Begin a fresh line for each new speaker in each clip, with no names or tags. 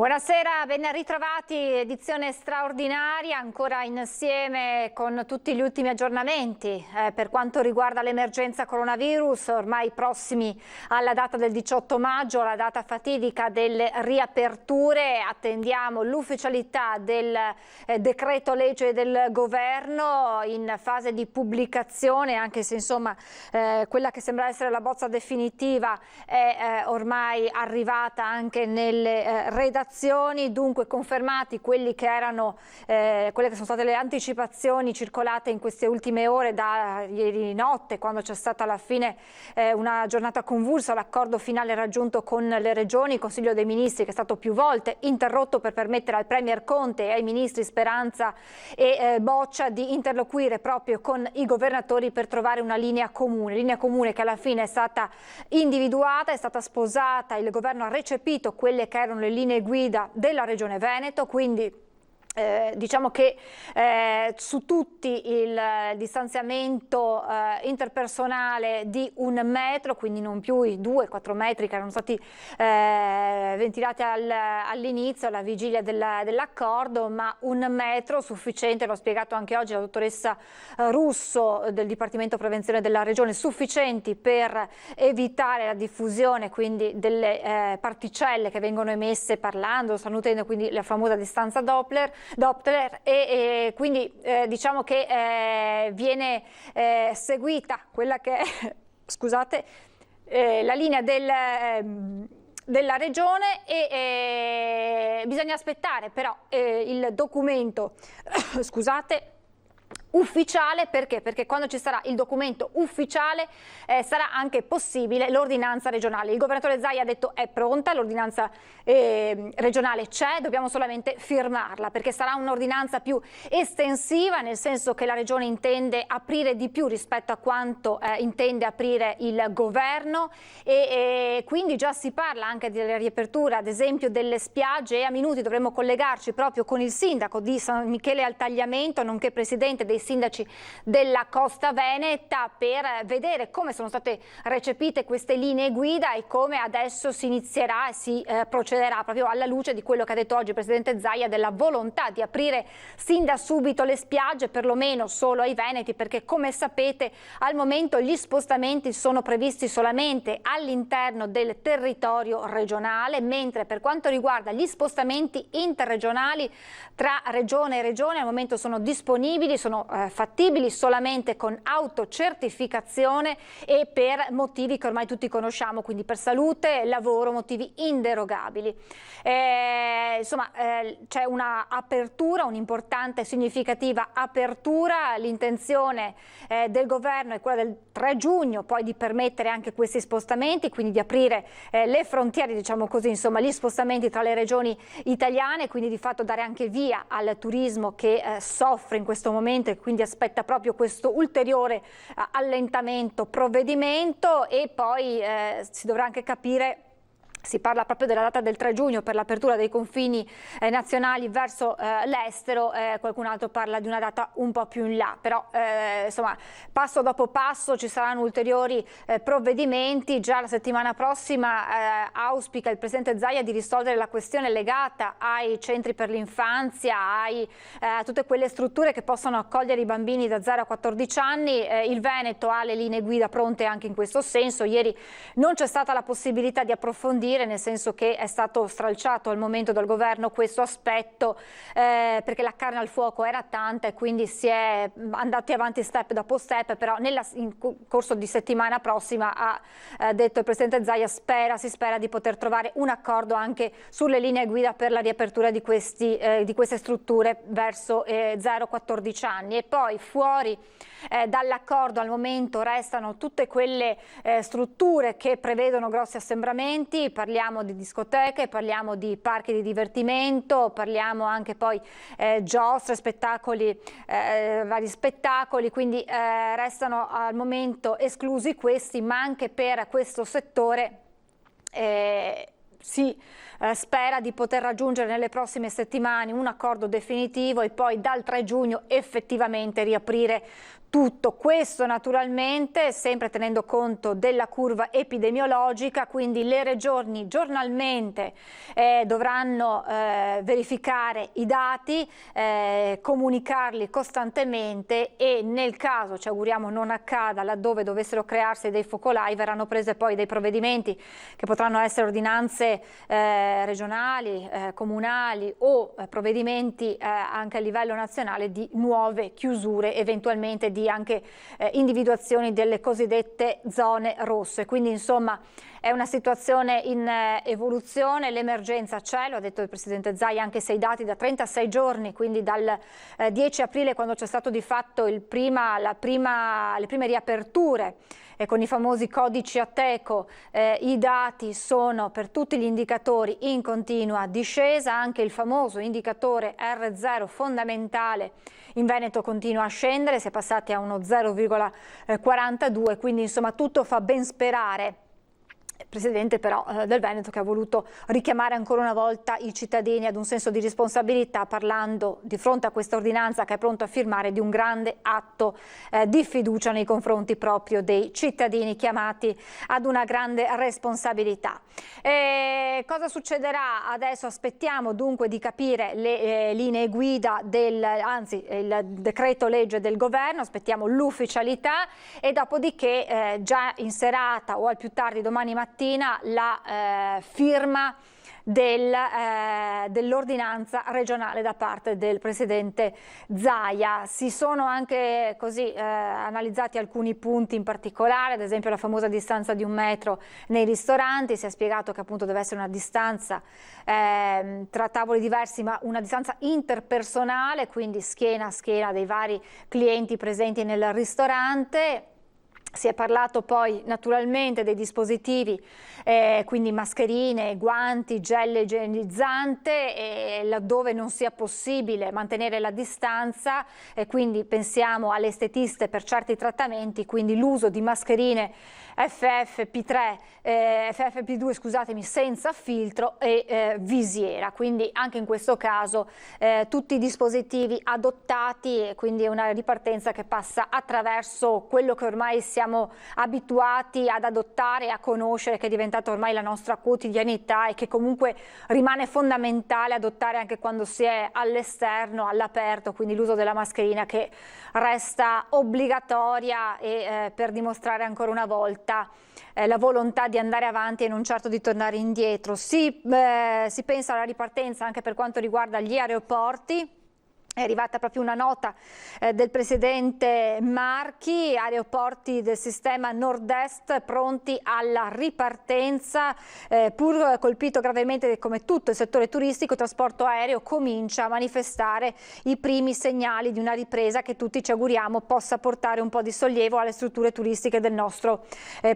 Buonasera, ben ritrovati, edizione straordinaria, ancora insieme con tutti gli ultimi aggiornamenti per quanto riguarda l'emergenza coronavirus, ormai prossimi alla data del 18 maggio, la data fatidica delle riaperture. Attendiamo l'ufficialità del decreto legge del governo in fase di pubblicazione, anche se insomma quella che sembra essere la bozza definitiva è ormai arrivata anche nelle redazioni. Dunque confermati quelli che erano quelle che sono state le anticipazioni circolate in queste ultime ore da ieri notte, quando c'è stata alla fine una giornata convulsa, l'accordo finale raggiunto con le regioni, il Consiglio dei Ministri che è stato più volte interrotto per permettere al Premier Conte e ai ministri Speranza e Boccia di interloquire proprio con i governatori per trovare una linea comune che alla fine è stata individuata, è stata sposata, il governo ha recepito quelle che erano le linee guida della Regione Veneto, quindi diciamo che su tutti il distanziamento interpersonale di 1 metro, quindi non più i 2-4 metri che erano stati ventilati all'inizio, alla vigilia dell'accordo, ma 1 metro sufficiente, l'ho spiegato anche oggi la dottoressa Russo del Dipartimento Prevenzione della Regione, sufficienti per evitare la diffusione quindi delle particelle che vengono emesse parlando, stanno utendo quindi la famosa distanza Doppler e quindi diciamo che viene seguita quella che è, scusate, la linea della regione e bisogna aspettare però il documento, scusate, ufficiale. Perché? Perché quando ci sarà il documento ufficiale sarà anche possibile l'ordinanza regionale. Il governatore Zaia ha detto è pronta, l'ordinanza regionale c'è, dobbiamo solamente firmarla, perché sarà un'ordinanza più estensiva, nel senso che la regione intende aprire di più rispetto a quanto intende aprire il governo e quindi già si parla anche della riapertura ad esempio delle spiagge e a minuti dovremo collegarci proprio con il sindaco di San Michele al Tagliamento, nonché presidente dei sindaci della Costa Veneta, per vedere come sono state recepite queste linee guida e come adesso si inizierà e si procederà proprio alla luce di quello che ha detto oggi il presidente Zaia, della volontà di aprire sin da subito le spiagge, perlomeno solo ai veneti, perché come sapete al momento gli spostamenti sono previsti solamente all'interno del territorio regionale, mentre per quanto riguarda gli spostamenti interregionali tra regione e regione al momento sono disponibili, sono fattibili solamente con autocertificazione e per motivi che ormai tutti conosciamo, quindi per salute, lavoro, motivi inderogabili. Insomma, c'è una apertura, un'importante e significativa apertura. L'intenzione del governo è quella del 3 giugno poi di permettere anche questi spostamenti, quindi di aprire le frontiere, diciamo così, insomma, gli spostamenti tra le regioni italiane, quindi di fatto dare anche via al turismo che soffre in questo momento e quindi aspetta proprio questo ulteriore allentamento, provvedimento, e poi si dovrà anche capire. Si parla proprio della data del 3 giugno per l'apertura dei confini nazionali verso l'estero, qualcun altro parla di una data un po' più in là, però insomma passo dopo passo ci saranno ulteriori provvedimenti. Già la settimana prossima auspica il presidente Zaia di risolvere la questione legata ai centri per l'infanzia, a tutte quelle strutture che possono accogliere i bambini da 0 a 14 anni. Il Veneto ha le linee guida pronte anche in questo senso. Ieri non c'è stata la possibilità di approfondire, nel senso che è stato stralciato al momento dal governo questo aspetto perché la carne al fuoco era tanta e quindi si è andati avanti step dopo step, però in corso di settimana prossima ha detto il presidente Zaia si spera di poter trovare un accordo anche sulle linee guida per la riapertura di queste strutture verso 0-14 anni. E poi fuori dall'accordo al momento restano tutte quelle strutture che prevedono grossi assembramenti. Parliamo di discoteche, parliamo di parchi di divertimento, parliamo anche poi giostre, spettacoli, vari spettacoli, quindi restano al momento esclusi questi, ma anche per questo settore si spera di poter raggiungere nelle prossime settimane un accordo definitivo e poi dal 3 giugno effettivamente riaprire tutto questo naturalmente sempre tenendo conto della curva epidemiologica, quindi le regioni giornalmente dovranno verificare i dati, comunicarli costantemente e nel caso, ci auguriamo non accada, laddove dovessero crearsi dei focolai, verranno prese poi dei provvedimenti che potranno essere ordinanze regionali, comunali o provvedimenti anche a livello nazionale di nuove chiusure, eventualmente di anche individuazioni delle cosiddette zone rosse. Quindi insomma è una situazione in evoluzione, l'emergenza c'è, lo ha detto il Presidente Zaia, anche se i dati da 36 giorni, quindi dal 10 aprile quando c'è stato di fatto le prime riaperture, e con i famosi codici Ateco, i dati sono per tutti gli indicatori in continua discesa, anche il famoso indicatore R0 fondamentale in Veneto continua a scendere, si è passati a uno 0,42, quindi insomma tutto fa ben sperare. Il Presidente però del Veneto che ha voluto richiamare ancora una volta i cittadini ad un senso di responsabilità, parlando di fronte a questa ordinanza che è pronto a firmare di un grande atto di fiducia nei confronti proprio dei cittadini chiamati ad una grande responsabilità. Cosa succederà adesso? Aspettiamo dunque di capire le linee guida il decreto legge del governo, aspettiamo l'ufficialità e dopodiché già in serata o al più tardi domani mattina la firma dell'ordinanza regionale da parte del Presidente Zaia. Si sono anche così analizzati alcuni punti in particolare, ad esempio la famosa distanza di 1 metro nei ristoranti. Si è spiegato che appunto deve essere una distanza tra tavoli diversi, ma una distanza interpersonale, quindi schiena a schiena dei vari clienti presenti nel ristorante. Si è parlato poi naturalmente dei dispositivi, quindi mascherine, guanti, gel igienizzante, e laddove non sia possibile mantenere la distanza, quindi pensiamo alle estetiste per certi trattamenti, quindi l'uso di mascherine FFP2 scusatemi, senza filtro e visiera. Quindi anche in questo caso tutti i dispositivi adottati, quindi è una ripartenza che passa attraverso quello che ormai siamo abituati ad adottare e a conoscere, che è diventata ormai la nostra quotidianità e che comunque rimane fondamentale adottare anche quando si è all'esterno, all'aperto, quindi l'uso della mascherina che resta obbligatoria e per dimostrare ancora una volta la volontà di andare avanti e non certo di tornare indietro. Si pensa alla ripartenza anche per quanto riguarda gli aeroporti. È arrivata proprio una nota del Presidente Marchi, aeroporti del sistema nord-est pronti alla ripartenza, pur colpito gravemente come tutto il settore turistico. Il trasporto aereo comincia a manifestare i primi segnali di una ripresa che tutti ci auguriamo possa portare un po' di sollievo alle strutture turistiche del nostro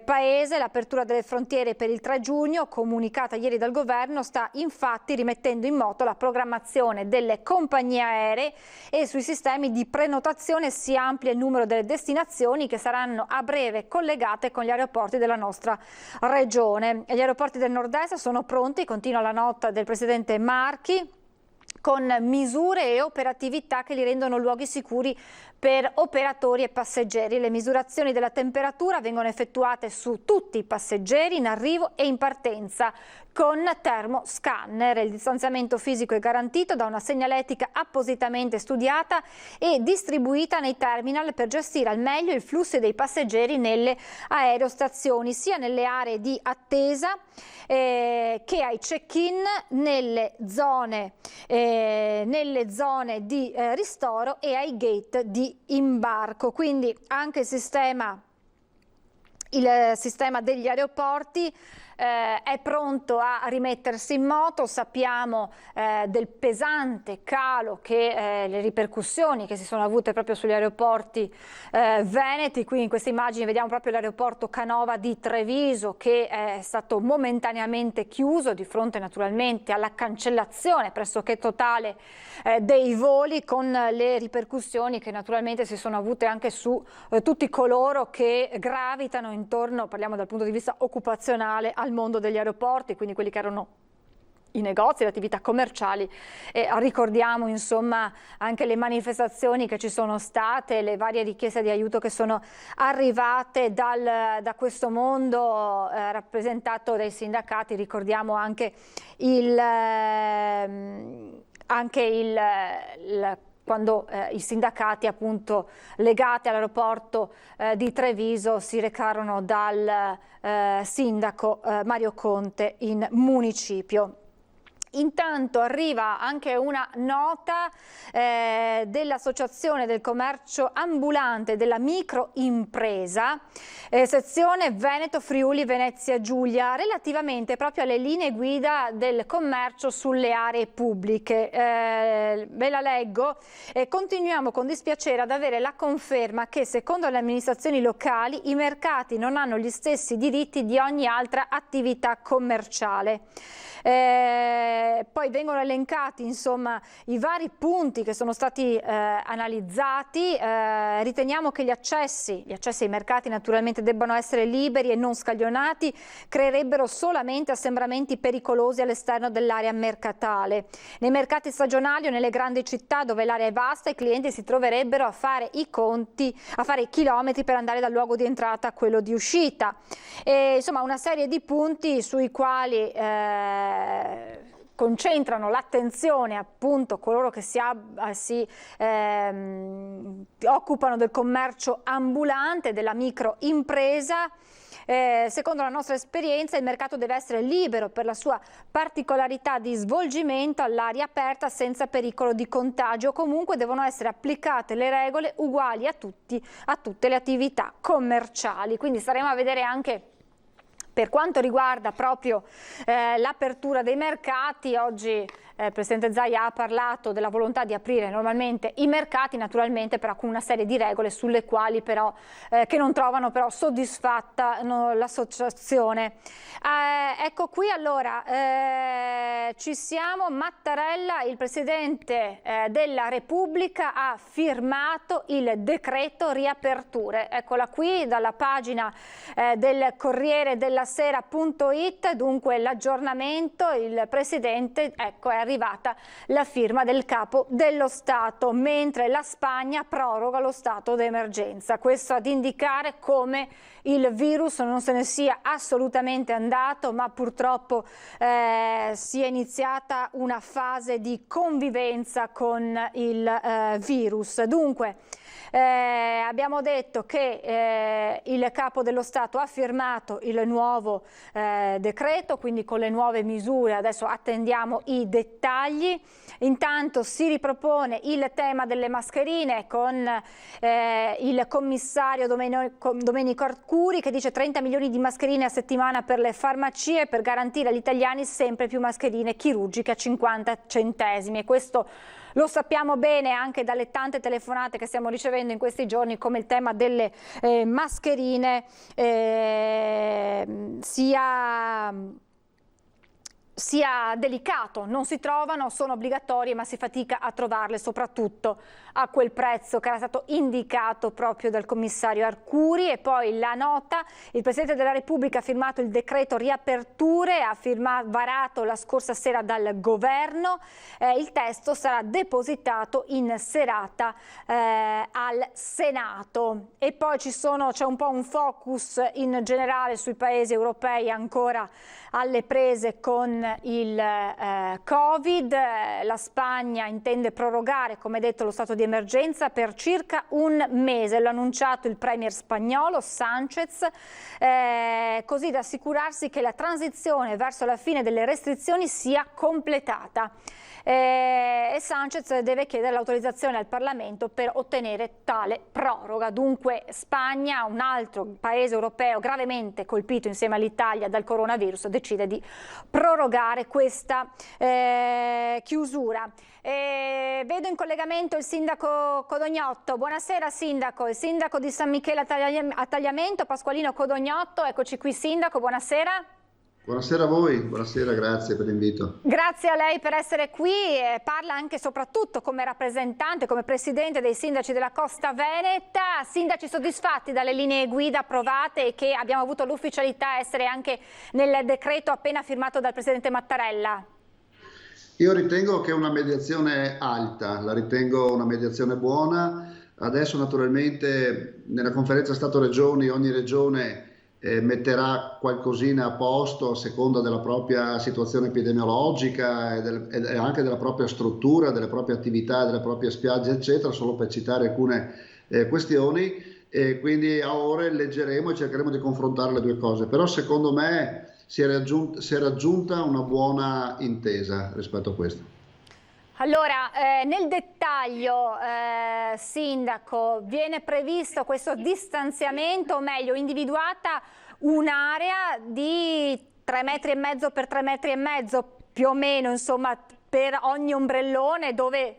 paese. L'apertura delle frontiere per il 3 giugno, comunicata ieri dal governo, sta infatti rimettendo in moto la programmazione delle compagnie aeree e sui sistemi di prenotazione si amplia il numero delle destinazioni che saranno a breve collegate con gli aeroporti della nostra regione. Gli aeroporti del nord-est sono pronti, continua la nota del Presidente Marchi, con misure e operatività che li rendono luoghi sicuri per operatori e passeggeri. Le misurazioni della temperatura vengono effettuate su tutti i passeggeri in arrivo e in partenza con termoscanner. Il distanziamento fisico è garantito da una segnaletica appositamente studiata e distribuita nei terminal per gestire al meglio il flusso dei passeggeri nelle aerostazioni, sia nelle aree di attesa che ai check-in, nelle zone di ristoro e ai gate di imbarco. Quindi anche il sistema degli aeroporti è pronto a rimettersi in moto. Sappiamo del pesante calo che le ripercussioni che si sono avute proprio sugli aeroporti veneti. Qui in queste immagini vediamo proprio l'aeroporto Canova di Treviso, che è stato momentaneamente chiuso di fronte naturalmente alla cancellazione pressoché totale dei voli, con le ripercussioni che naturalmente si sono avute anche su tutti coloro che gravitano intorno, parliamo dal punto di vista occupazionale, al mondo degli aeroporti, quindi quelli che erano i negozi, le attività commerciali, e ricordiamo insomma anche le manifestazioni che ci sono state, le varie richieste di aiuto che sono arrivate da questo mondo rappresentato dai sindacati. Ricordiamo anche quando i sindacati appunto legati all'aeroporto di Treviso si recarono dal sindaco Mario Conte in municipio. Intanto arriva anche una nota dell'Associazione del Commercio Ambulante della Microimpresa, sezione Veneto Friuli Venezia Giulia, relativamente proprio alle linee guida del commercio sulle aree pubbliche. Ve la leggo. Continuiamo con dispiacere ad avere la conferma che secondo le amministrazioni locali i mercati non hanno gli stessi diritti di ogni altra attività commerciale. Poi vengono elencati insomma i vari punti che sono stati analizzati. Riteniamo che gli accessi ai mercati naturalmente debbano essere liberi e non scaglionati, creerebbero solamente assembramenti pericolosi all'esterno dell'area mercatale. Nei mercati stagionali o nelle grandi città dove l'area è vasta, i clienti si troverebbero a fare i chilometri per andare dal luogo di entrata a quello di uscita. Insomma una serie di punti sui quali concentrano l'attenzione appunto coloro che si occupano del commercio ambulante, della microimpresa. Secondo la nostra esperienza il mercato deve essere libero per la sua particolarità di svolgimento all'aria aperta senza pericolo di contagio. Comunque devono essere applicate le regole uguali a tutte le attività commerciali. Quindi staremo a vedere anche per quanto riguarda proprio l'apertura dei mercati. Oggi il Presidente Zaia ha parlato della volontà di aprire normalmente i mercati, naturalmente però con una serie di regole sulle quali però che non trovano però soddisfatta l'associazione. Ecco qui allora ci siamo. Mattarella, il Presidente della Repubblica, ha firmato il decreto riaperture. Eccola qui dalla pagina del Corriere della Sera.it, dunque l'aggiornamento, il Presidente, ecco è arrivata la firma del Capo dello Stato, mentre la Spagna proroga lo stato d'emergenza. Questo ad indicare come il virus non se ne sia assolutamente andato, ma purtroppo sia iniziata una fase di convivenza con il virus. Dunque abbiamo detto che il Capo dello Stato ha firmato il nuovo decreto, quindi con le nuove misure. Adesso attendiamo i dettagli. Intanto si ripropone il tema delle mascherine con il commissario Domenico Arcuri, che dice 30 milioni di mascherine a settimana per le farmacie per garantire agli italiani sempre più mascherine chirurgiche a 50 centesimi. E questo lo sappiamo bene anche dalle tante telefonate che stiamo ricevendo in questi giorni, come il tema delle mascherine sia delicato. Non si trovano, sono obbligatorie, ma si fatica a trovarle, soprattutto a quel prezzo che era stato indicato proprio dal commissario Arcuri. E poi la nota: il Presidente della Repubblica ha firmato il decreto riaperture, varato la scorsa sera dal governo. Il testo sarà depositato in serata al Senato. E poi c'è un po' un focus in generale sui paesi europei ancora alle prese con il Covid. La Spagna intende prorogare, come detto, lo stato di emergenza per circa un mese. L'ha annunciato il premier spagnolo Sánchez, così da assicurarsi che la transizione verso la fine delle restrizioni sia completata. E Sánchez deve chiedere l'autorizzazione al Parlamento per ottenere tale proroga. Dunque Spagna, un altro paese europeo gravemente colpito insieme all'Italia dal coronavirus, decide di prorogare questa chiusura. Vedo in collegamento il sindaco Codognotto. Buonasera sindaco, il sindaco di San Michele a Tagliamento, Pasqualino Codognotto. Eccoci qui sindaco, buonasera.
Buonasera a voi, buonasera, grazie per l'invito.
Grazie a lei per essere qui. Parla anche e soprattutto come rappresentante, come presidente dei sindaci della Costa Veneta. Sindaci soddisfatti dalle linee guida approvate e che abbiamo avuto l'ufficialità essere anche nel decreto appena firmato dal presidente Mattarella?
Io ritengo che una mediazione alta, la ritengo una mediazione buona. Adesso naturalmente nella conferenza Stato-Regioni ogni regione metterà qualcosina a posto a seconda della propria situazione epidemiologica e anche della propria struttura, delle proprie attività, delle proprie spiagge, eccetera, solo per citare alcune questioni. E quindi a ore leggeremo e cercheremo di confrontare le due cose. Però secondo me si è raggiunta una buona intesa rispetto a questo.
Allora, nel dettaglio, Sindaco, viene previsto questo distanziamento, o meglio, individuata un'area di 3,5 metri per 3,5 metri, più o meno, insomma, per ogni ombrellone dove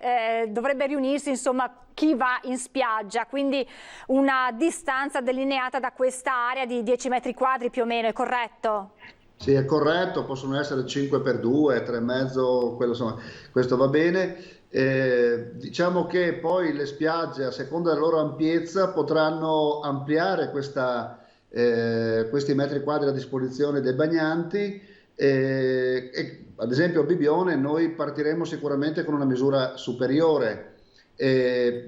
dovrebbe riunirsi, insomma, chi va in spiaggia, quindi una distanza delineata da questa area di 10 metri quadri più o meno, è corretto?
Sì, è corretto, possono essere 5 per 2, 3,5, insomma, questo va bene. Diciamo che poi le spiagge, a seconda della loro ampiezza, potranno ampliare questi metri quadri a disposizione dei bagnanti. Ad esempio a Bibbione noi partiremo sicuramente con una misura superiore.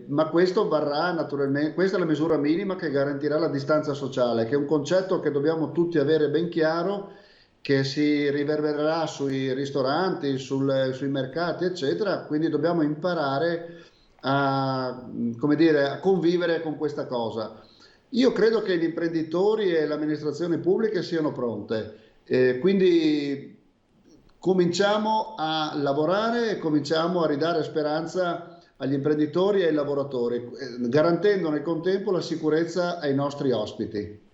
Ma questo varrà naturalmente, questa è la misura minima che garantirà la distanza sociale, che è un concetto che dobbiamo tutti avere ben chiaro, che si riverbererà sui ristoranti, sui mercati, eccetera. Quindi dobbiamo imparare come dire, a convivere con questa cosa. Io credo che gli imprenditori e le amministrazioni pubbliche siano pronte, quindi cominciamo a lavorare e cominciamo a ridare speranza agli imprenditori e ai lavoratori, garantendo nel contempo la sicurezza ai nostri ospiti.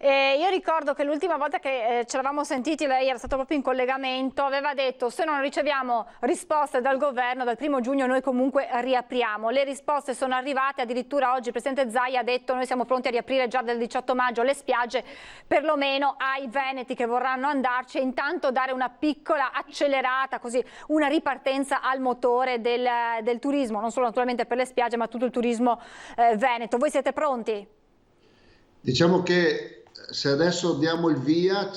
Io ricordo che l'ultima volta che ci eravamo sentiti, lei era stato proprio in collegamento, aveva detto: se non riceviamo risposte dal governo dal 1° giugno noi comunque riapriamo. Le risposte sono arrivate, addirittura oggi il Presidente Zaia ha detto: noi siamo pronti a riaprire già dal 18 maggio le spiagge, perlomeno ai veneti che vorranno andarci, e intanto dare una piccola accelerata, così una ripartenza al motore del turismo, non solo naturalmente per le spiagge ma tutto il turismo veneto. Voi siete pronti?
Diciamo che se adesso diamo il via,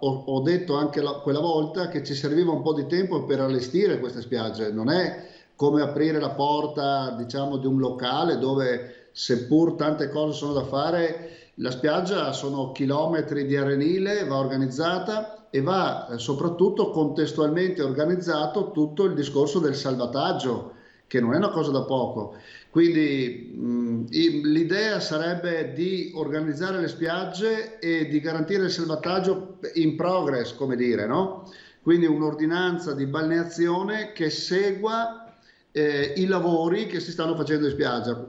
ho detto anche quella volta che ci serviva un po' di tempo per allestire queste spiagge. Non è come aprire la porta, diciamo, di un locale dove, seppur tante cose sono da fare, la spiaggia sono chilometri di arenile, va organizzata e va soprattutto contestualmente organizzato tutto il discorso del salvataggio, che non è una cosa da poco. Quindi l'idea sarebbe di organizzare le spiagge e di garantire il salvataggio in progress, come dire, no? Quindi un'ordinanza di balneazione che segua i lavori che si stanno facendo in spiaggia.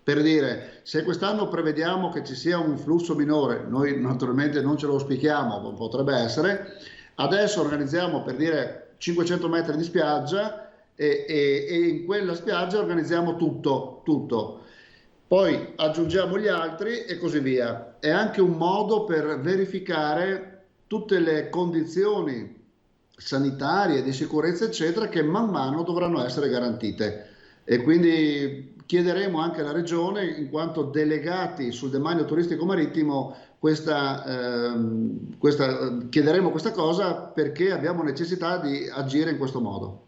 Per dire, se quest'anno prevediamo che ci sia un flusso minore, noi naturalmente non ce lo auspichiamo, potrebbe essere, adesso organizziamo, per dire, 500 metri di spiaggia, e in quella spiaggia organizziamo tutto. Poi aggiungiamo gli altri e così via. È anche un modo per verificare tutte le condizioni sanitarie, di sicurezza, eccetera, che man mano dovranno essere garantite. E quindi chiederemo anche alla Regione, in quanto delegati sul demanio turistico marittimo, chiederemo questa cosa perché abbiamo necessità di agire in questo modo.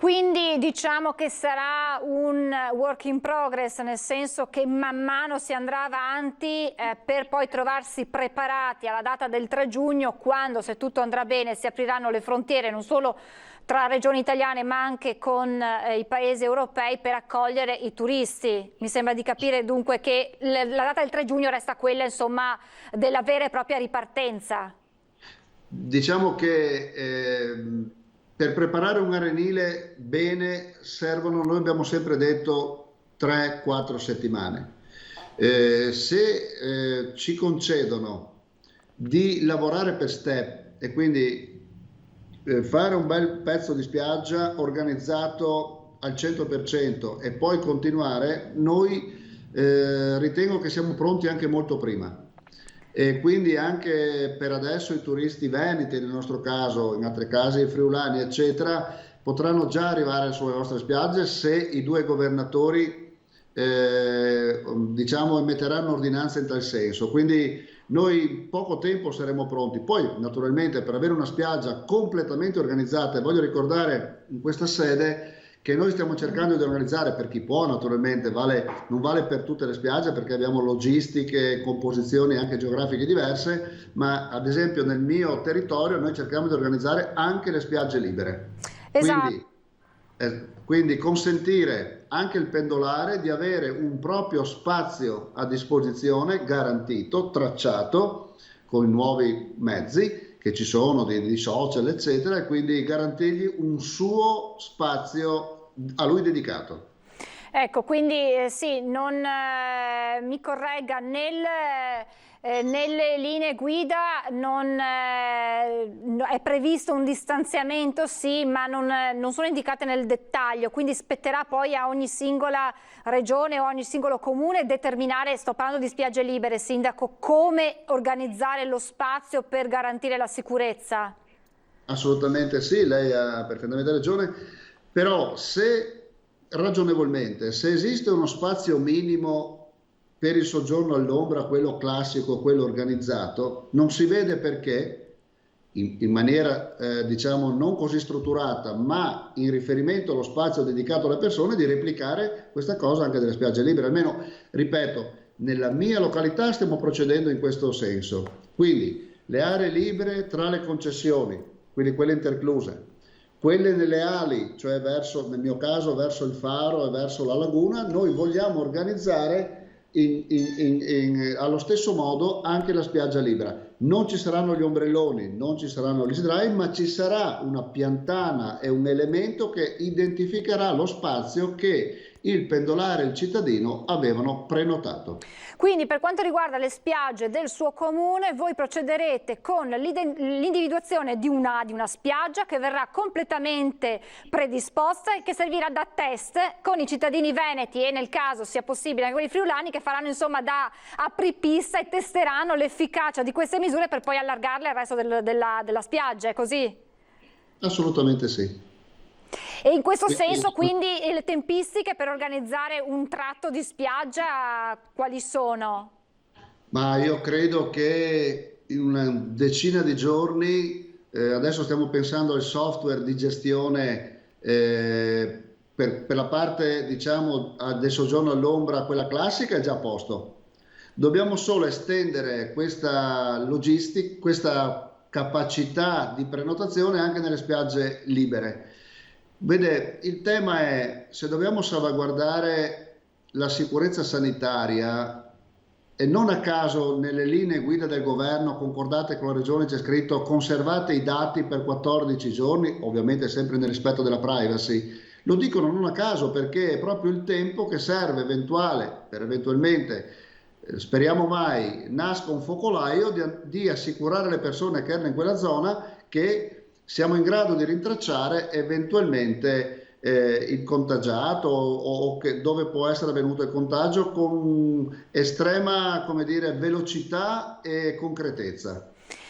Quindi diciamo che sarà un work in progress, nel senso che man mano si andrà avanti per poi trovarsi preparati alla data del 3 giugno, quando, se tutto andrà bene, si apriranno le frontiere non solo tra regioni italiane ma anche con i paesi europei per accogliere i turisti. Mi sembra di capire dunque che la data del 3 giugno resta quella, insomma, della vera e propria ripartenza.
Diciamo che per preparare un arenile bene servono, noi abbiamo sempre detto, 3-4 settimane. Se ci concedono di lavorare per step e quindi fare un bel pezzo di spiaggia organizzato al 100% e poi continuare, noi ritengo che siamo pronti anche molto prima. E quindi anche per adesso i turisti veneti, nel nostro caso, in altri casi i friulani, eccetera, potranno già arrivare sulle nostre spiagge se i due governatori diciamo emetteranno ordinanze in tal senso. Quindi noi in poco tempo saremo pronti. Poi naturalmente per avere una spiaggia completamente organizzata, e voglio ricordare in questa sede che noi stiamo cercando di organizzare, per chi può naturalmente, non vale per tutte le spiagge perché abbiamo logistiche, composizioni anche geografiche diverse, ma ad esempio nel mio territorio noi cerchiamo di organizzare anche le spiagge libere.
Esatto.
Quindi consentire anche il pendolare di avere un proprio spazio a disposizione garantito, tracciato con i nuovi mezzi che ci sono, di social eccetera, e quindi garantirgli un suo spazio a lui dedicato.
Ecco, quindi sì, non mi corregga, nelle linee guida è previsto un distanziamento, sì, ma non sono indicate nel dettaglio, quindi spetterà poi a ogni singola regione o ogni singolo comune determinare, sto parlando di spiagge libere, Sindaco, come organizzare lo spazio per garantire la sicurezza.
Assolutamente sì, lei ha perfettamente ragione, però ragionevolmente, se esiste uno spazio minimo per il soggiorno all'ombra, quello classico, quello organizzato, non si vede perché in maniera diciamo non così strutturata, ma in riferimento allo spazio dedicato alle persone, di replicare questa cosa anche delle spiagge libere. Almeno, ripeto, nella mia località stiamo procedendo in questo senso. Quindi le aree libere tra le concessioni, quindi quelle intercluse, quelle nelle ali, cioè nel mio caso verso il faro e verso la laguna, noi vogliamo organizzare allo stesso modo anche la spiaggia libera. Non ci saranno gli ombrelloni, non ci saranno gli sdrai, ma ci sarà una piantana e un elemento che identificherà lo spazio che il pendolare e il cittadino avevano prenotato.
Quindi per quanto riguarda le spiagge del suo comune, voi procederete con l'individuazione di una spiaggia che verrà completamente predisposta e che servirà da test con i cittadini veneti e nel caso sia possibile anche quelli friulani, che faranno insomma da apripista e testeranno l'efficacia di queste misure per poi allargarle al resto della spiaggia, è così?
Assolutamente sì.
E in questo senso quindi le tempistiche per organizzare un tratto di spiaggia quali sono?
Ma io credo che in una decina di giorni, adesso stiamo pensando al software di gestione per la parte diciamo del soggiorno all'ombra, quella classica è già a posto. Dobbiamo solo estendere questa logistica, questa capacità di prenotazione anche nelle spiagge libere. Vede, il tema è, se dobbiamo salvaguardare la sicurezza sanitaria, e non a caso nelle linee guida del governo concordate con la regione c'è scritto conservate i dati per 14 giorni, ovviamente sempre nel rispetto della privacy, lo dicono non a caso perché è proprio il tempo che serve per eventualmente, speriamo mai, nasca un focolaio, di assicurare alle persone che erano in quella zona che siamo in grado di rintracciare eventualmente il contagiato o dove può essere avvenuto il contagio con estrema, come dire, velocità e concretezza.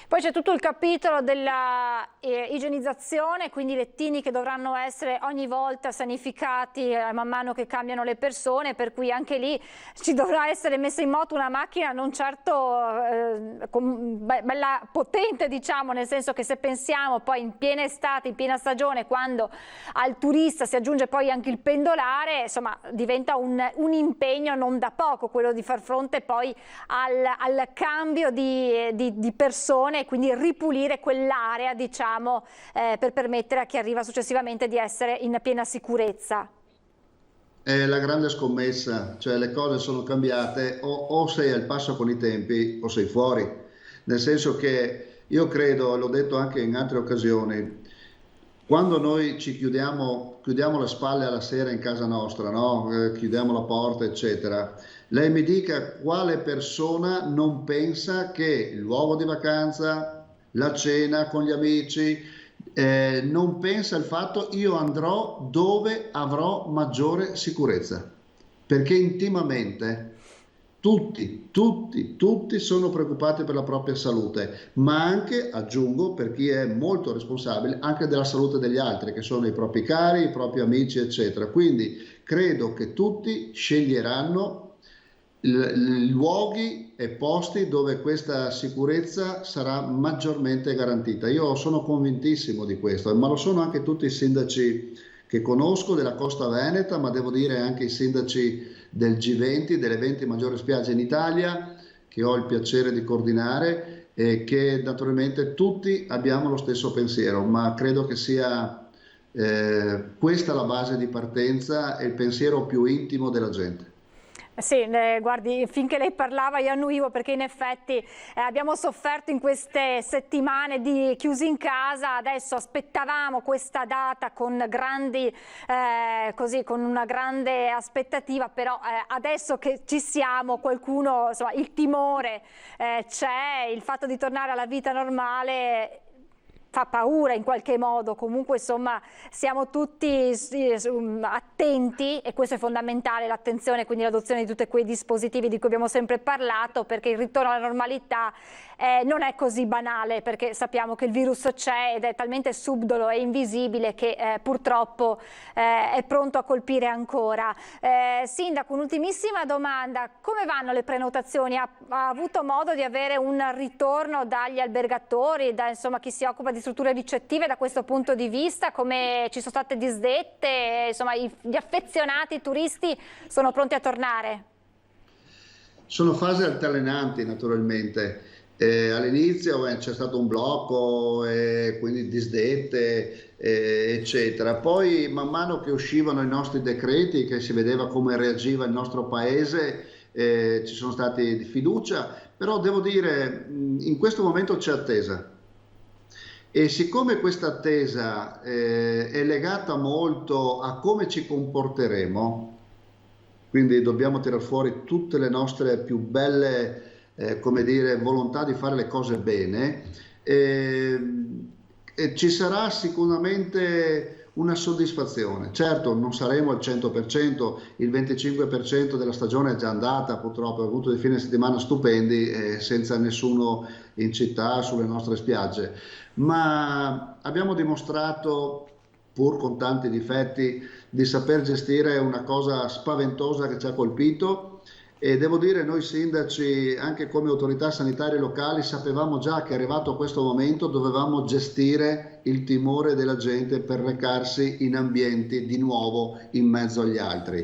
Poi c'è tutto il capitolo della igienizzazione, quindi i lettini che dovranno essere ogni volta sanificati man mano che cambiano le persone, per cui anche lì ci dovrà essere messa in moto una macchina non certo bella potente, diciamo, nel senso che se pensiamo poi in piena estate, in piena stagione, quando al turista si aggiunge poi anche il pendolare, insomma diventa un impegno non da poco quello di far fronte poi al cambio di persone, e quindi ripulire quell'area, diciamo, per permettere a chi arriva successivamente di essere in piena sicurezza.
È la grande scommessa, cioè le cose sono cambiate, o sei al passo con i tempi o sei fuori, nel senso che io credo, l'ho detto anche in altre occasioni, quando noi ci chiudiamo le spalle alla sera in casa nostra, no? Chiudiamo la porta eccetera, lei mi dica quale persona non pensa che il luogo di vacanza, la cena con gli amici, non pensa al fatto io andrò dove avrò maggiore sicurezza, perché intimamente tutti sono preoccupati per la propria salute, ma anche, aggiungo, per chi è molto responsabile, anche della salute degli altri, che sono i propri cari, i propri amici, eccetera. Quindi credo che tutti sceglieranno luoghi e posti dove questa sicurezza sarà maggiormente garantita. Io sono convintissimo di questo, ma lo sono anche tutti i sindaci che conosco della Costa Veneta, ma devo dire anche i sindaci del G20, delle 20 maggiori spiagge in Italia, che ho il piacere di coordinare, e che naturalmente tutti abbiamo lo stesso pensiero, ma credo che sia questa la base di partenza e il pensiero più intimo della gente.
Sì, guardi, finché lei parlava io annuivo, perché in effetti abbiamo sofferto in queste settimane di chiusi in casa. Adesso aspettavamo questa data con con una grande aspettativa, però adesso che ci siamo, qualcuno, insomma, il timore c'è, il fatto di tornare alla vita normale fa paura in qualche modo. Comunque, insomma, siamo tutti attenti, e questo è fondamentale, l'attenzione, quindi l'adozione di tutti quei dispositivi di cui abbiamo sempre parlato, perché il ritorno alla normalità non è così banale, perché sappiamo che il virus c'è ed è talmente subdolo e invisibile che purtroppo è pronto a colpire ancora. Sindaco, un'ultimissima domanda: come vanno le prenotazioni? Ha avuto modo di avere un ritorno dagli albergatori, da insomma chi si occupa di strutture ricettive da questo punto di vista? Come ci sono state disdette? Insomma, gli affezionati, i turisti sono pronti a tornare?
Sono fasi altalenanti naturalmente. All'inizio c'è stato un blocco, quindi disdette, eccetera. Poi man mano che uscivano i nostri decreti, che si vedeva come reagiva il nostro paese, ci sono stati di fiducia, però devo dire in questo momento c'è attesa. E siccome questa attesa è legata molto a come ci comporteremo, quindi dobbiamo tirar fuori tutte le nostre più belle come dire, volontà di fare le cose bene, ci sarà sicuramente una soddisfazione. Certo, non saremo al 100%, il 25% della stagione è già andata, purtroppo, ho avuto dei fine settimana stupendi senza nessuno in città, sulle nostre spiagge, ma abbiamo dimostrato, pur con tanti difetti, di saper gestire una cosa spaventosa che ci ha colpito. E devo dire, noi sindaci, anche come autorità sanitarie locali, sapevamo già che arrivato a questo momento dovevamo gestire il timore della gente per recarsi in ambienti di nuovo in mezzo agli altri.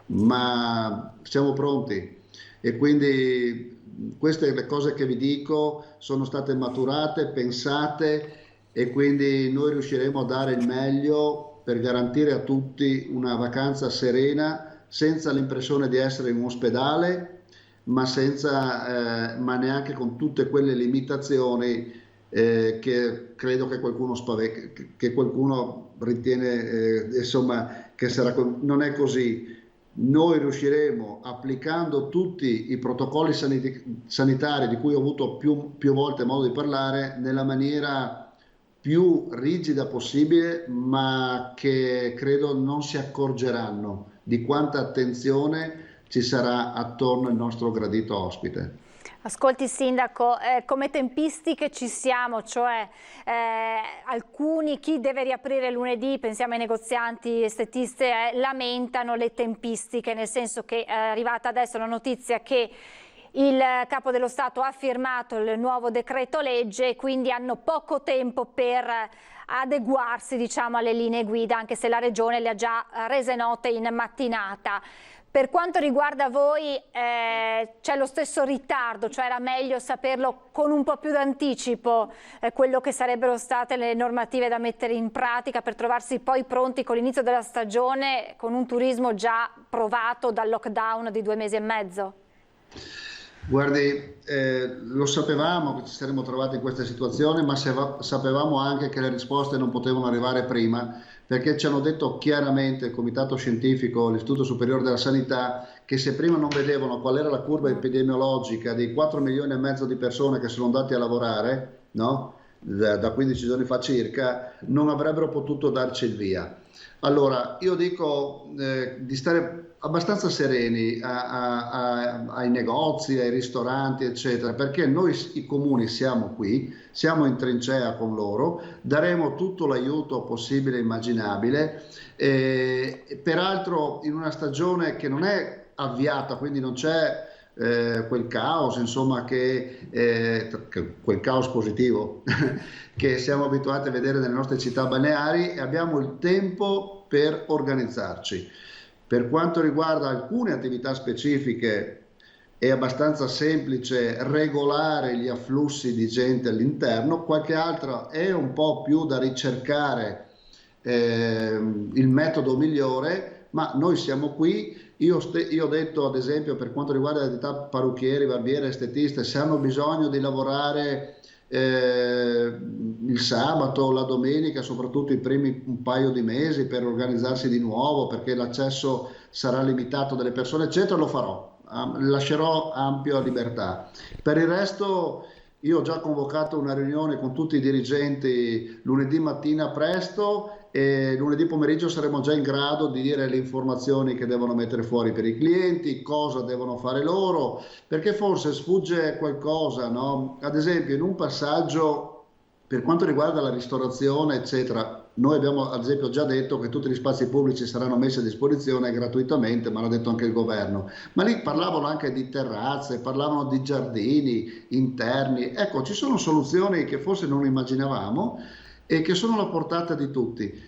Ma siamo pronti, e quindi queste le cose che vi dico sono state maturate, pensate, e quindi noi riusciremo a dare il meglio per garantire a tutti una vacanza serena, senza l'impressione di essere in un ospedale, ma neanche con tutte quelle limitazioni che credo che qualcuno ritiene insomma che sarà. Non è così. Noi riusciremo, applicando tutti i protocolli sanitari di cui ho avuto più volte modo di parlare, nella maniera più rigida possibile, ma che credo non si accorgeranno di quanta attenzione ci sarà attorno al nostro gradito ospite.
Ascolti Sindaco, come tempistiche ci siamo, cioè chi deve riaprire lunedì, pensiamo ai negozianti estetiste, lamentano le tempistiche, nel senso che è arrivata adesso la notizia che il Capo dello Stato ha firmato il nuovo decreto legge, quindi hanno poco tempo per adeguarsi, diciamo, alle linee guida, anche se la Regione le ha già rese note in mattinata. Per quanto riguarda voi c'è lo stesso ritardo, cioè era meglio saperlo con un po' più d'anticipo quello che sarebbero state le normative da mettere in pratica per trovarsi poi pronti con l'inizio della stagione, con un turismo già provato dal lockdown di 2 mesi e mezzo?
Guardi, lo sapevamo che ci saremmo trovati in questa situazione, ma sapevamo anche che le risposte non potevano arrivare prima, perché ci hanno detto chiaramente il Comitato Scientifico, l'Istituto Superiore della Sanità, che se prima non vedevano qual era la curva epidemiologica dei 4 milioni e mezzo di persone che sono andati a lavorare, no? Da 15 giorni fa circa, non avrebbero potuto darci il via. Allora, io dico di stare abbastanza sereni ai negozi, ai ristoranti, eccetera, perché noi i comuni siamo qui, siamo in trincea con loro, daremo tutto l'aiuto possibile e immaginabile, peraltro in una stagione che non è avviata, quindi non c'è quel caos, insomma, quel caos positivo che siamo abituati a vedere nelle nostre città balneari, e abbiamo il tempo per organizzarci. Per quanto riguarda alcune attività specifiche, è abbastanza semplice regolare gli afflussi di gente all'interno, qualche altra è un po' più da ricercare il metodo migliore, ma noi siamo qui. Io ho detto, ad esempio, per quanto riguarda le attività parrucchieri, barbiere, estetiste, se hanno bisogno di lavorare il sabato, la domenica, soprattutto i primi un paio di mesi per organizzarsi di nuovo, perché l'accesso sarà limitato delle persone, eccetera, lo farò, lascerò ampia libertà. Per il resto io ho già convocato una riunione con tutti i dirigenti lunedì mattina presto, e lunedì pomeriggio saremo già in grado di dire le informazioni che devono mettere fuori per i clienti, cosa devono fare loro, perché forse sfugge qualcosa, no? Ad esempio, in un passaggio per quanto riguarda la ristorazione, eccetera, noi abbiamo ad esempio già detto che tutti gli spazi pubblici saranno messi a disposizione gratuitamente, ma l'ha detto anche il governo. Ma lì parlavano anche di terrazze, parlavano di giardini interni. Ecco, ci sono soluzioni che forse non immaginavamo e che sono alla portata di tutti.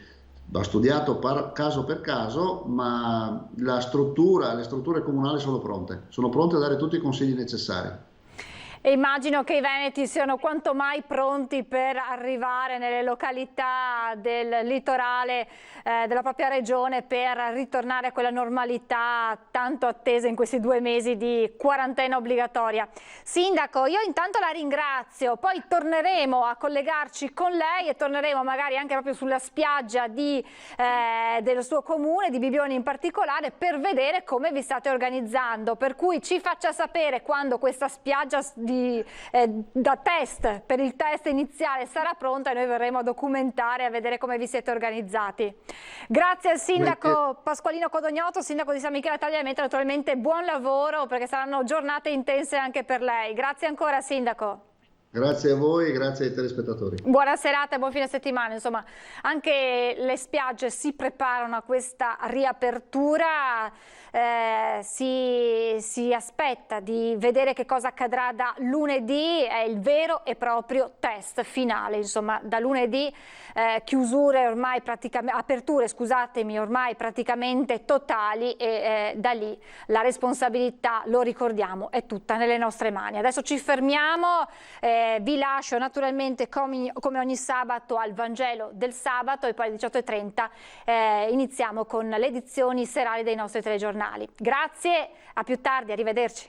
Va studiato caso per caso, ma le strutture comunali sono pronte a dare tutti i consigli necessari.
E immagino che i veneti siano quanto mai pronti per arrivare nelle località del litorale della propria regione per ritornare a quella normalità tanto attesa in questi 2 mesi di quarantena obbligatoria. Sindaco, io intanto la ringrazio, poi torneremo a collegarci con lei e torneremo magari anche proprio sulla spiaggia del suo comune, di Bibioni in particolare, per vedere come vi state organizzando, per cui ci faccia sapere quando questa spiaggia da test, per il test iniziale, sarà pronta, e noi verremo a documentare, a vedere come vi siete organizzati. Grazie al sindaco Pasqualino Codognoto, sindaco di San Michele Tagliamento, naturalmente buon lavoro, perché saranno giornate intense anche per lei. Grazie ancora, sindaco.
Grazie a voi e grazie ai telespettatori.
Buona serata e buon fine settimana. Insomma, anche le spiagge si preparano a questa riapertura. Si aspetta di vedere che cosa accadrà da lunedì, è il vero e proprio test finale. Insomma, da lunedì chiusure ormai aperture, scusatemi, ormai praticamente totali, e da lì la responsabilità, lo ricordiamo, è tutta nelle nostre mani. Adesso ci fermiamo. Vi lascio naturalmente come ogni sabato al Vangelo del sabato, e poi alle 18:30 iniziamo con le edizioni serali dei nostri telegiornali. Grazie, a più tardi, arrivederci.